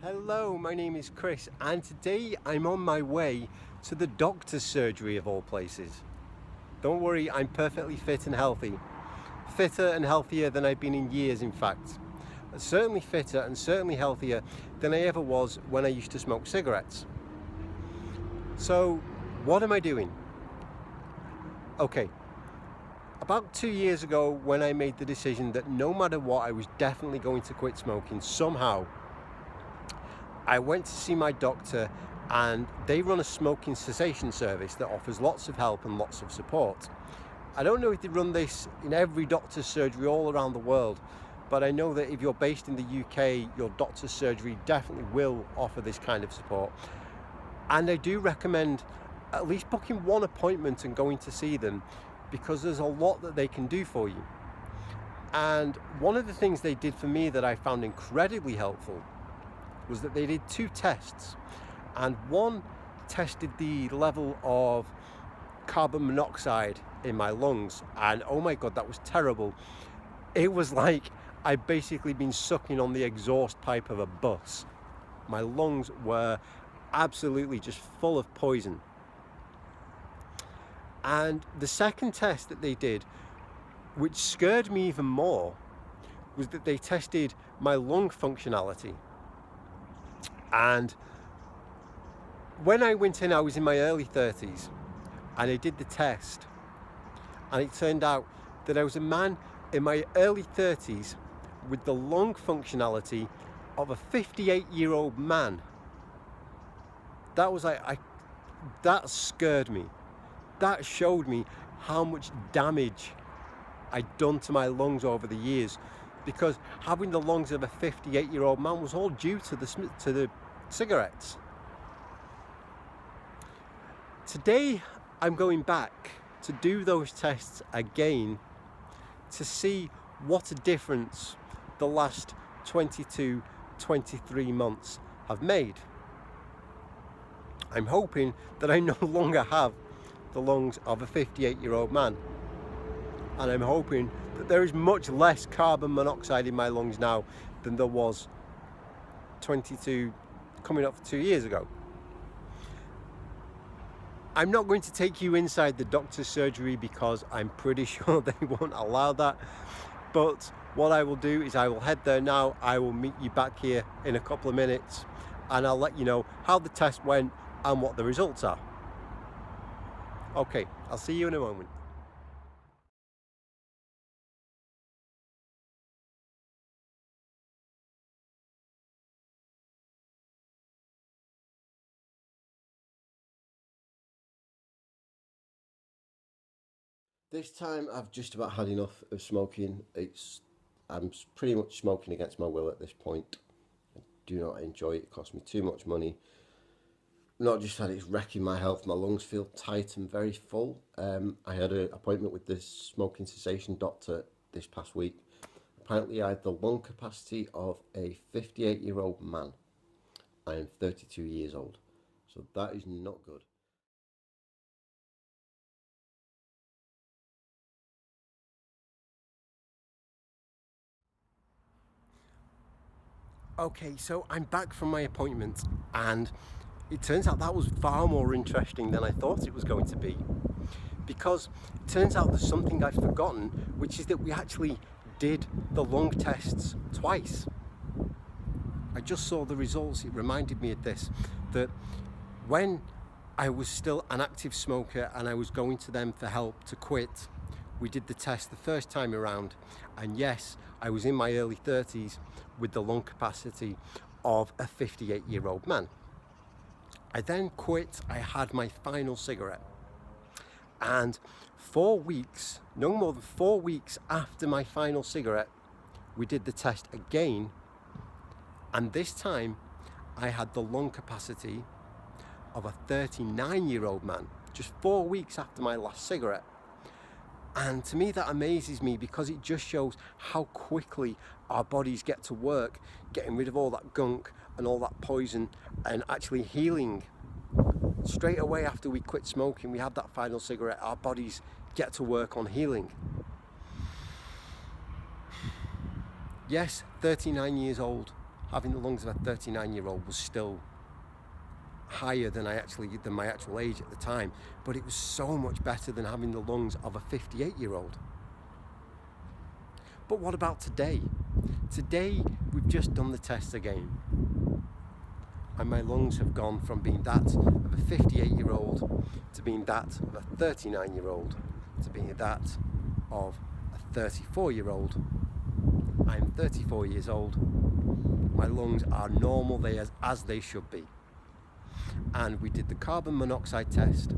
Hello, my name is Chris and today I'm on my way to the doctor's surgery of all places. Don't worry, I'm perfectly fit and healthy. Fitter and healthier than I've been in years, in fact. Certainly fitter and certainly healthier than I ever was when I used to smoke cigarettes. So, what am I doing? Okay, about 2 years ago when I made the decision that no matter what I was definitely going to quit smoking somehow, I went to see my doctor and they run a smoking cessation service that offers lots of help and lots of support. I don't know if they run this in every doctor's surgery all around the world, but I know that if you're based in the UK, your doctor's surgery definitely will offer this kind of support. And I do recommend at least booking one appointment and going to see them because there's a lot that they can do for you. And one of the things they did for me that I found incredibly helpful was that they did 2 tests, and one tested the level of carbon monoxide in my lungs, and oh my god, that was terrible. It was like I'd basically been sucking on the exhaust pipe of a bus. My lungs were absolutely just full of poison. And the second test that they did, which scared me even more, was that they tested my lung functionality. And when I went in, I was in my early 30s and I did the test, and it turned out that I was a man in my early 30s with the lung functionality of a 58-year-old man. That was that scared me. That showed me how much damage I'd done to my lungs over the years, because having the lungs of a 58-year-old man was all due to the cigarettes. Today I'm going back to do those tests again to see what a difference the last 22, 23 months have made. I'm hoping that I no longer have the lungs of a 58-year-old man, and I'm hoping that there is much less carbon monoxide in my lungs now than there was 22 coming up for 2 years ago. I'm not going to take you inside the doctor's surgery because I'm pretty sure they won't allow that, but what I will do is I will head there now. I will meet you back here in a couple of minutes and I'll let you know how the test went and what the results are. Okay, I'll see you in a moment. This time I've just about had enough of smoking. I'm pretty much smoking against my will at this point. I do not enjoy it. It costs me too much money. Not just that it's wrecking my health, my lungs feel tight and very full. I had an appointment with this smoking cessation doctor this past week. Apparently I had the lung capacity of a 58-year-old man. I am 32 years old, so that is not good. Okay, so I'm back from my appointment and it turns out that was far more interesting than I thought it was going to be, because it turns out there's something I've forgotten, which is that we actually did the lung tests twice. I just saw the results. It reminded me of this, that when I was still an active smoker and I was going to them for help to quit, we did the test the first time around, and yes, I was in my early 30s with the lung capacity of a 58-year-old man. I then quit. I had my final cigarette, and 4 weeks, no more than 4 weeks after my final cigarette, we did the test again, and this time I had the lung capacity of a 39-year-old man, just 4 weeks after my last cigarette. And to me that amazes me, because it just shows how quickly our bodies get to work getting rid of all that gunk and all that poison and actually healing. Straight away after we quit smoking, we have that final cigarette, our bodies get to work on healing. Yes, 39 years old, having the lungs of a 39-year-old was still higher than my actual age at the time, but it was so much better than having the lungs of a 58-year-old. But what about today? Today, we've just done the test again, and my lungs have gone from being that of a 58-year-old to being that of a 39-year-old to being that of a 34-year-old. I'm 34 years old. My lungs are normal, as they should be. And we did the carbon monoxide test,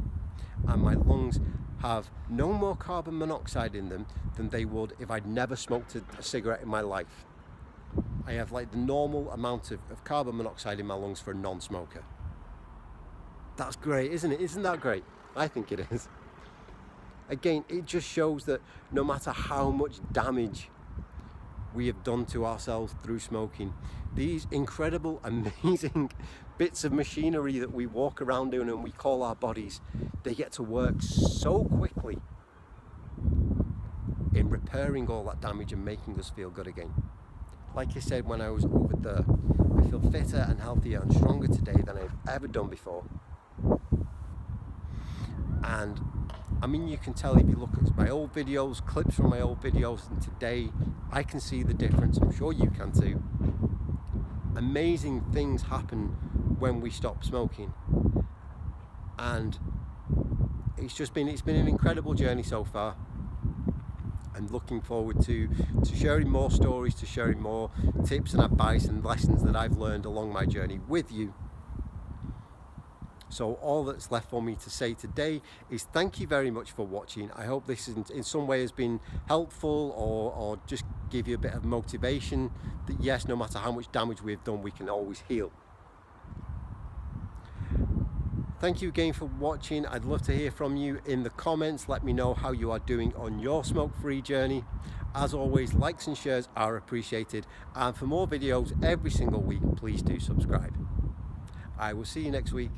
and my lungs have no more carbon monoxide in them than they would if I'd never smoked a cigarette in my life. I have like the normal amount of carbon monoxide in my lungs for a non-smoker. That's great, isn't it? Isn't that great? I think it is. Again, it just shows that no matter how much damage we have done to ourselves through smoking, these incredible, amazing bits of machinery that we walk around doing and we call our bodies, they get to work so quickly in repairing all that damage and making us feel good again. Like I said when I was over there, I feel fitter and healthier and stronger today than I've ever done before. And I mean, you can tell if you look at my old videos, clips from my old videos, and today I can see the difference. I'm sure you can too. Amazing things happen when we stop smoking, and it's been an incredible journey so far. I'm looking forward to sharing more stories, to sharing more tips and advice and lessons that I've learned along my journey with you. So all that's left for me to say today is thank you very much for watching. I hope this in some way has been helpful or just give you a bit of motivation that yes, no matter how much damage we've done, we can always heal. Thank you again for watching. I'd love to hear from you in the comments. Let me know how you are doing on your smoke-free journey. As always, likes and shares are appreciated. And for more videos every single week, please do subscribe. I will see you next week.